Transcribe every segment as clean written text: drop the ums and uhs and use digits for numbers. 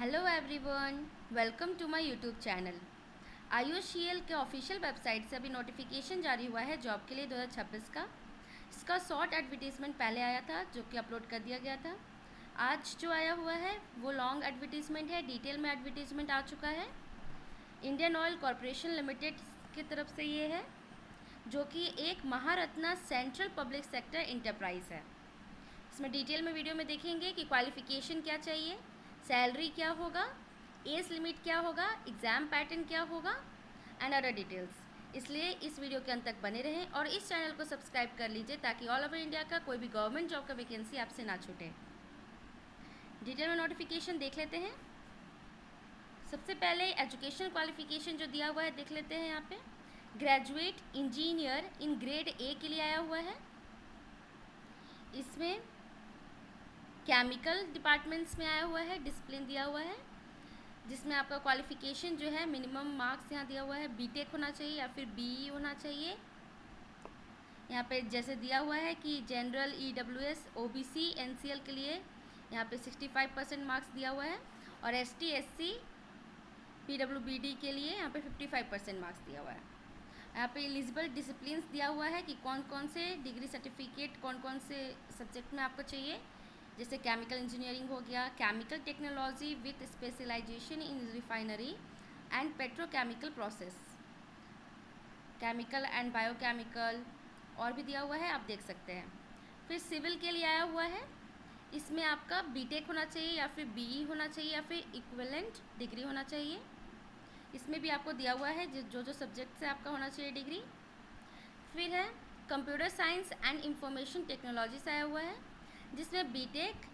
Hello everyone, welcome to my YouTube channel. IOCL के official website से अभी notification जारी हुआ है जॉब के लिए 2026 का। इसका शॉर्ट एडवर्टीज़मेंट पहले आया था जो कि अपलोड कर दिया गया था। आज जो आया हुआ है वो लॉन्ग एडवर्टीज़मेंट है, डिटेल में एडवर्टीज़मेंट आ चुका है। इंडियन ऑयल कॉरपोरेशन लिमिटेड की तरफ से ये है, जो कि एक Maharatna central public sector enterprise है। इसमें डिटेल में वीडियो में देखेंगे कि क्वालिफ़िकेशन क्या चाहिए, सैलरी क्या होगा, एज लिमिट क्या होगा, एग्ज़ाम पैटर्न क्या होगा एंड अदर डिटेल्स। इसलिए इस वीडियो के अंत तक बने रहें और इस चैनल को सब्सक्राइब कर लीजिए ताकि ऑल ओवर इंडिया का कोई भी गवर्नमेंट जॉब का वैकेंसी आपसे ना छूटे। डिटेल में नोटिफिकेशन देख लेते हैं। सबसे पहले एजुकेशन क्वालिफिकेशन जो दिया हुआ है देख लेते हैं। यहाँ पे graduate engineer in grade A के लिए आया हुआ है। इसमें केमिकल डिपार्टमेंट्स में आया हुआ है, डिसिप्लिन दिया हुआ है, जिसमें आपका क्वालिफ़िकेशन जो है मिनिमम मार्क्स यहाँ दिया हुआ है बीटेक होना चाहिए या फिर बीई होना चाहिए। यहाँ पे जैसे दिया हुआ है कि जनरल EWS OBC NCL के लिए यहाँ पे 65% मार्क्स दिया हुआ है और ST SC PWBD के लिए यहाँ पे 55% मार्क्स दिया हुआ है। यहाँ पे एलिजिबल डिसिप्लिन्स दिया हुआ है कि कौन कौन से डिग्री सर्टिफिकेट कौन कौन से सब्जेक्ट में आपको चाहिए, जैसे केमिकल इंजीनियरिंग हो गया, chemical technology with specialization in refinery and petrochemical process, chemical and biochemical और भी दिया हुआ है, आप देख सकते हैं। फिर सिविल के लिए आया हुआ है। इसमें आपका बीटेक होना चाहिए या फिर बीई होना चाहिए या फिर इक्विवेलेंट डिग्री होना चाहिए। इसमें भी आपको दिया हुआ है जो जो सब्जेक्ट से आपका होना चाहिए डिग्री। फिर है computer science and information technology से आया हुआ है, जिसमें बीटेक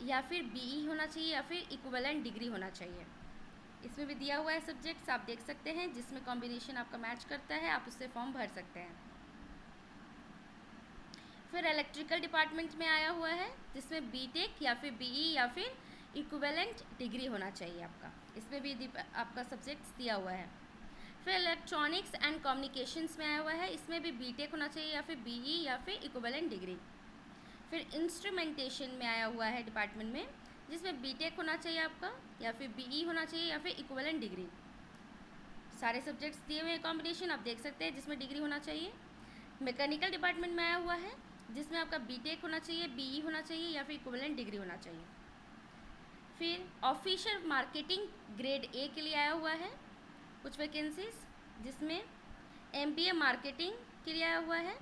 या फिर बीई होना चाहिए या फिर इक्विवेलेंट डिग्री होना चाहिए। इसमें भी दिया हुआ है सब्जेक्ट्स, आप देख सकते हैं, जिसमें कॉम्बिनेशन आपका मैच करता है आप उससे फॉर्म भर सकते हैं। फिर इलेक्ट्रिकल डिपार्टमेंट में आया हुआ है, जिसमें बीटेक या फिर बीई या फिर इक्विवेलेंट डिग्री होना चाहिए आपका। इसमें भी आपका सब्जेक्ट्स दिया हुआ है। फिर इलेक्ट्रॉनिक्स एंड कम्युनिकेशंस में आया हुआ है, इसमें भी बीटेक होना चाहिए या फिर बीई या फिर इक्विवेलेंट डिग्री। फिर इंस्ट्रूमेंटेशन में आया हुआ है डिपार्टमेंट में, जिसमें बीटेक होना चाहिए आपका या फिर बीई होना चाहिए या फिर इक्विवेलेंट डिग्री। सारे सब्जेक्ट्स दिए हुए हैं कॉम्बिनेशन, आप देख सकते हैं, जिसमें डिग्री होना चाहिए। मैकेनिकल डिपार्टमेंट में आया हुआ है, जिसमें आपका बीटेक होना चाहिए, बीई होना चाहिए या फिर इक्विवेलेंट डिग्री होना चाहिए। फिर ऑफिशियल मार्केटिंग ग्रेड ए के लिए आया हुआ है कुछ वैकेंसीज, जिसमें MBA मार्केटिंग के लिए आया हुआ है।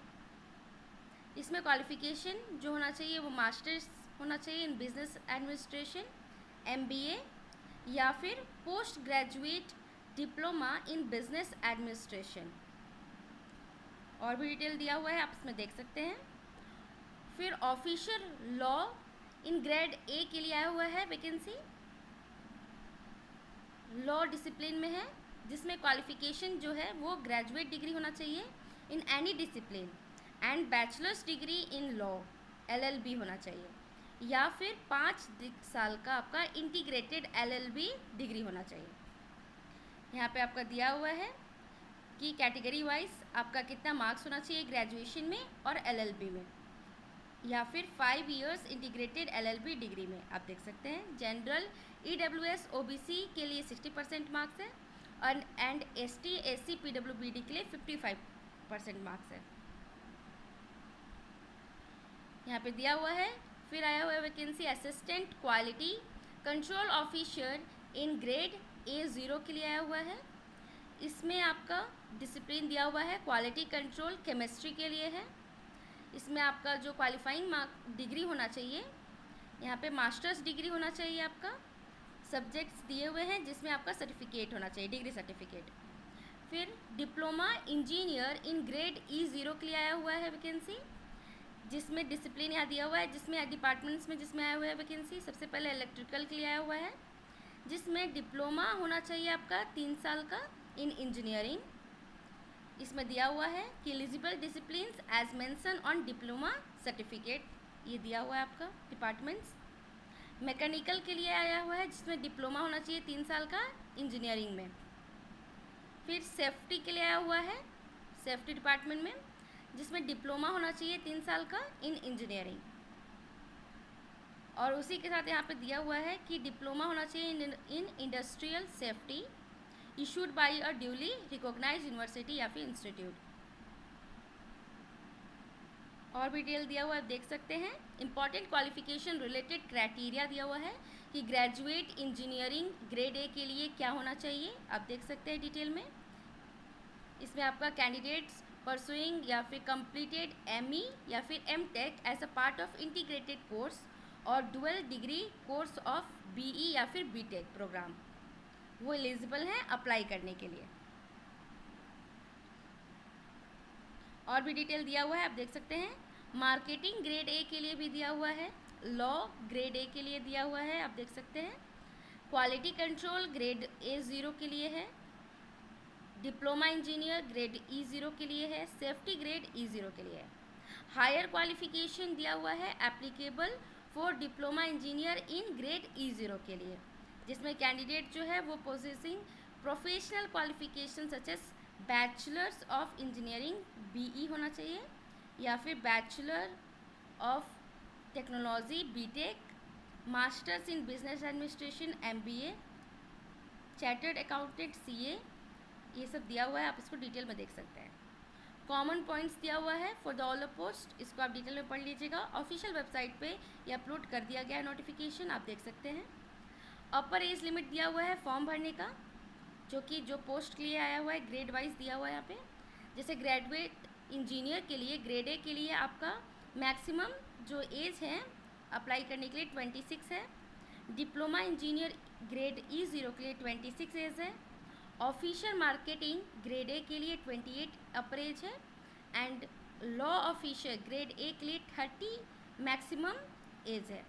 इसमें क्वालिफ़िकेशन जो होना चाहिए वो मास्टर्स होना चाहिए इन बिजनेस एडमिनिस्ट्रेशन MBA या फिर post graduate diploma in business administration, और भी डिटेल दिया हुआ है, आप इसमें देख सकते हैं। फिर official law in grade A के लिए आया हुआ है वैकेंसी, लॉ डिसिप्लिन में है, जिसमें क्वालिफ़िकेशन जो है वो ग्रेजुएट डिग्री होना चाहिए in any discipline and bachelors degree in law LLB होना चाहिए, या फिर 5 साल का आपका इंटीग्रेटेड LLB डिग्री होना चाहिए। यहाँ पे आपका दिया हुआ है कि कैटेगरी वाइज आपका कितना मार्क्स होना चाहिए ग्रेजुएशन में और LLB में, या फिर 5 इयर्स इंटीग्रेटेड LLB डिग्री में, आप देख सकते हैं। जनरल EWS OBC के लिए 60% मार्क्स है और एंड ST SC PWBD के लिए 55% मार्क्स है, यहाँ पे दिया हुआ है। फिर आया हुआ है vacancy assistant quality control officer in grade A0 के लिए आया हुआ है। इसमें आपका डिसिप्लिन दिया हुआ है क्वालिटी कंट्रोल केमिस्ट्री के लिए है। इसमें आपका जो क्वालिफाइंग डिग्री होना चाहिए, यहाँ पे मास्टर्स डिग्री होना चाहिए आपका। सब्जेक्ट्स दिए हुए हैं जिसमें आपका सर्टिफिकेट होना चाहिए, डिग्री सर्टिफिकेट। फिर diploma engineer in grade E0 के लिए आया हुआ है वैकेंसी, जिसमें डिसिप्लिन यहाँ दिया हुआ है, जिसमें डिपार्टमेंट्स में जिसमें आया हुआ है वैकेंसी। सबसे पहले इलेक्ट्रिकल के लिए आया हुआ है, जिसमें डिप्लोमा होना चाहिए आपका 3 साल का इन इंजीनियरिंग। इसमें दिया हुआ है कि eligible disciplines as mentioned on diploma certificate, ये दिया हुआ है आपका डिपार्टमेंट्स। मैकेनिकल के लिए आया हुआ है, जिसमें डिप्लोमा होना चाहिए 3 साल का इंजीनियरिंग में। फिर सेफ्टी के लिए आया हुआ है, सेफ्टी डिपार्टमेंट में, जिसमें डिप्लोमा होना चाहिए 3 साल का इन इंजीनियरिंग। और उसी के साथ यहाँ पे दिया हुआ है कि डिप्लोमा होना चाहिए in industrial safety issued by a duly recognised university या फिर इंस्टीट्यूट। और भी डिटेल दिया हुआ है, आप देख सकते हैं। इंपॉर्टेंट क्वालिफिकेशन रिलेटेड क्राइटेरिया दिया हुआ है कि ग्रेजुएट इंजीनियरिंग ग्रेड ए के लिए क्या होना चाहिए, आप देख सकते हैं डिटेल में। इसमें आपका कैंडिडेट्स परसुइंग या फिर कंप्लीटेड एमई या फिर MTech as a part of integrated course और dual degree course of BE या फिर बीटेक प्रोग्राम, वो एलिजिबल हैं अप्लाई करने के लिए। और भी डिटेल दिया हुआ है, आप देख सकते हैं। मार्केटिंग ग्रेड ए के लिए भी दिया हुआ है, लॉ ग्रेड ए के लिए दिया हुआ है, आप देख सकते हैं। क्वालिटी कंट्रोल ग्रेड A0 के लिए है। डिप्लोमा इंजीनियर ग्रेड E0 के लिए है। सेफ्टी ग्रेड E0 के लिए है। हायर क्वालिफिकेशन दिया हुआ है applicable for diploma engineer in grade E0 के लिए, जिसमें कैंडिडेट जो है वो possessing professional qualification such as bachelors of engineering BE होना चाहिए या फिर bachelor of technology B Tech, masters in business administration MBA, chartered accountant CA, ये सब दिया हुआ है, आप इसको डिटेल में देख सकते हैं। कॉमन पॉइंट्स दिया हुआ है for the all of post, इसको आप डिटेल में पढ़ लीजिएगा। ऑफिशियल वेबसाइट पे ये अपलोड कर दिया गया है नोटिफिकेशन, आप देख सकते हैं। अपर एज लिमिट दिया हुआ है फॉर्म भरने का, जो कि जो पोस्ट के लिए आया हुआ है ग्रेड वाइज दिया हुआ है यहाँ पे। जैसे ग्रेजुएट इंजीनियर के लिए ग्रेड ए के लिए आपका मैक्सिमम जो एज है अप्लाई करने के लिए 26 है। डिप्लोमा इंजीनियर ग्रेड E0 के लिए 26 एज है। ऑफिशियल मार्केटिंग ग्रेड ए के लिए 28 अपर एज है। And law officer grade A के लिए 30 मैक्सिमम एज है।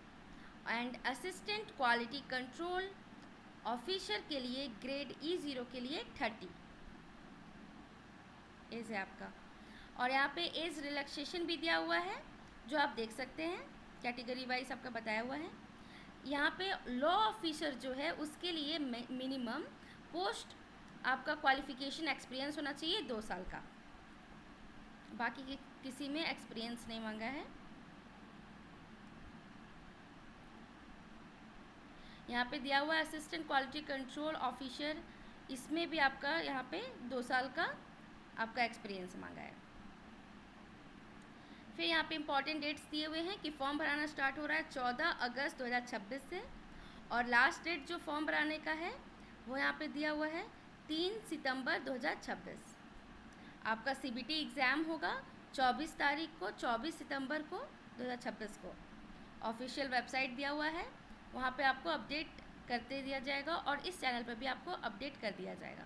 And assistant quality control officer के लिए ग्रेड E0 के लिए 30 एज है आपका। और यहाँ पे एज रिलैक्सेशन भी दिया हुआ है, जो आप देख सकते हैं, कैटेगरी वाइज आपका बताया हुआ है। यहाँ पे लॉ ऑफिसर जो है उसके लिए मिनिमम पोस्ट आपका क्वालिफिकेशन एक्सपीरियंस होना चाहिए 2 साल का, बाकी किसी में एक्सपीरियंस नहीं मांगा है। यहाँ पे दिया हुआ है असिस्टेंट क्वालिटी कंट्रोल ऑफिसर, इसमें भी आपका यहाँ पे 2 साल का आपका एक्सपीरियंस मांगा है। फिर यहाँ पे इंपॉर्टेंट डेट्स दिए हुए हैं कि फॉर्म भराना स्टार्ट हो रहा है 14 अगस्त 2026 से, और लास्ट डेट जो फॉर्म भराने का है वो यहाँ पे दिया हुआ है 3 सितंबर 2026। आपका CBT एग्ज़ाम होगा 24 तारीख को, 24 सितंबर को 2026 को। ऑफिशियल वेबसाइट दिया हुआ है, वहाँ पे आपको अपडेट करते दिया जाएगा और इस चैनल पे भी आपको अपडेट कर दिया जाएगा।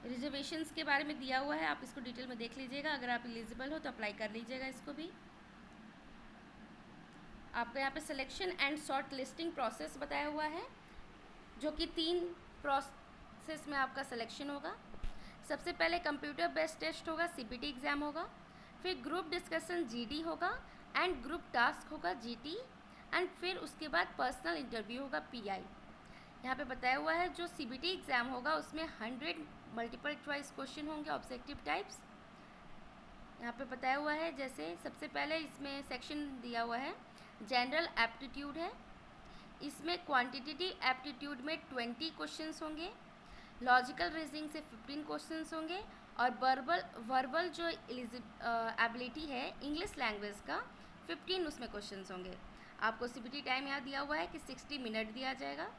रिजर्वेशंस के बारे में दिया हुआ है, आप इसको डिटेल में देख लीजिएगा। अगर आप एलिजिबल हो तो अप्लाई कर लीजिएगा इसको भी। आपका यहाँ पे selection and short listing process बताया हुआ है, जो कि 3 प्रोसेस में आपका सिलेक्शन होगा। सबसे पहले कंप्यूटर बेस्ड टेस्ट होगा, CBT एग्ज़ाम होगा। फिर ग्रुप डिस्कशन GD होगा एंड ग्रुप टास्क होगा GT, एंड फिर उसके बाद पर्सनल इंटरव्यू होगा PI। यहाँ पे बताया हुआ है जो CBT एग्ज़ाम होगा उसमें 100 मल्टीपल चॉइस क्वेश्चन होंगे ऑब्जेक्टिव टाइप्स। यहाँ पे बताया हुआ है, जैसे सबसे पहले इसमें सेक्शन दिया हुआ है जनरल एप्टीट्यूड है, इसमें क्वांटिटेटिव एप्टीट्यूड में 20 क्वेश्चंस होंगे, लॉजिकल रीजनिंग से 15 क्वेश्चंस होंगे, और वर्बल जो एबिलिटी है इंग्लिश लैंग्वेज का 15 उसमें क्वेश्चंस होंगे। आपको CBT टाइम यहाँ दिया हुआ है कि 60 मिनट दिया जाएगा।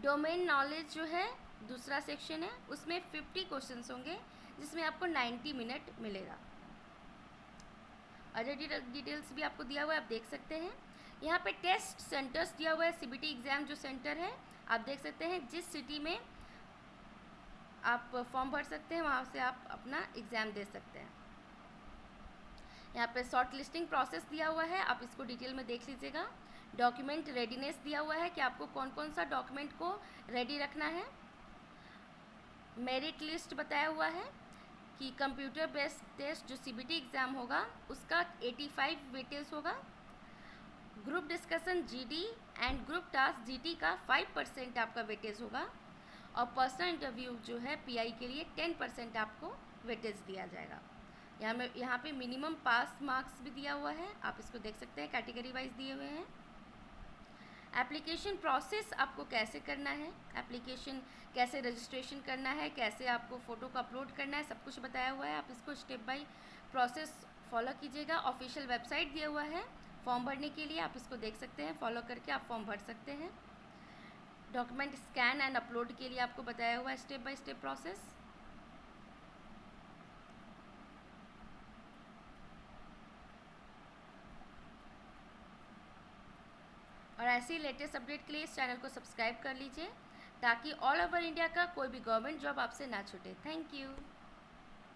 डोमेन नॉलेज जो है दूसरा सेक्शन है, उसमें 50 क्वेश्चंस होंगे, जिसमें आपको 90 मिनट मिलेगा। अदर डिटेल्स भी आपको दिया हुआ है, आप देख सकते हैं। यहाँ पे टेस्ट सेंटर्स दिया हुआ है, CBT एग्ज़ाम जो सेंटर है आप देख सकते हैं, जिस सिटी में आप फॉर्म भर सकते हैं वहाँ से आप अपना एग्ज़ाम दे सकते हैं। यहाँ पे शॉर्ट लिस्टिंग प्रोसेस दिया हुआ है, आप इसको डिटेल में देख लीजिएगा। डॉक्यूमेंट रेडीनेस दिया हुआ है कि आपको कौन कौन सा डॉक्यूमेंट को रेडी रखना है। मेरिट लिस्ट बताया हुआ है कि कंप्यूटर बेस्ड टेस्ट जो CBT एग्ज़ाम होगा उसका 85 वेटेज होगा। Group discussion GD and group task GT का 5% आपका वेटेज होगा, और पर्सनल इंटरव्यू जो है PI के लिए 10% आपको वेटेज दिया जाएगा। यहाँ पे मिनिमम पास मार्क्स भी दिया हुआ है, आप इसको देख सकते हैं, कैटेगरी वाइज दिए हुए हैं। एप्लीकेशन प्रोसेस आपको कैसे करना है, एप्लीकेशन कैसे रजिस्ट्रेशन करना है, कैसे आपको फ़ोटो को अपलोड करना है, सब कुछ बताया हुआ है। आप इसको स्टेप बाय प्रोसेस फॉलो कीजिएगा। ऑफिशियल वेबसाइट दिया हुआ है फॉर्म भरने के लिए, आप इसको देख सकते हैं, फॉलो करके आप फॉर्म भर सकते हैं। डॉक्यूमेंट स्कैन एंड अपलोड के लिए आपको बताया हुआ है स्टेप बाय स्टेप प्रोसेस। और ऐसे ही लेटेस्ट अपडेट के लिए इस चैनल को सब्सक्राइब कर लीजिए ताकि ऑल ओवर इंडिया का कोई भी गवर्नमेंट जॉब आपसे ना छूटे। Thank you.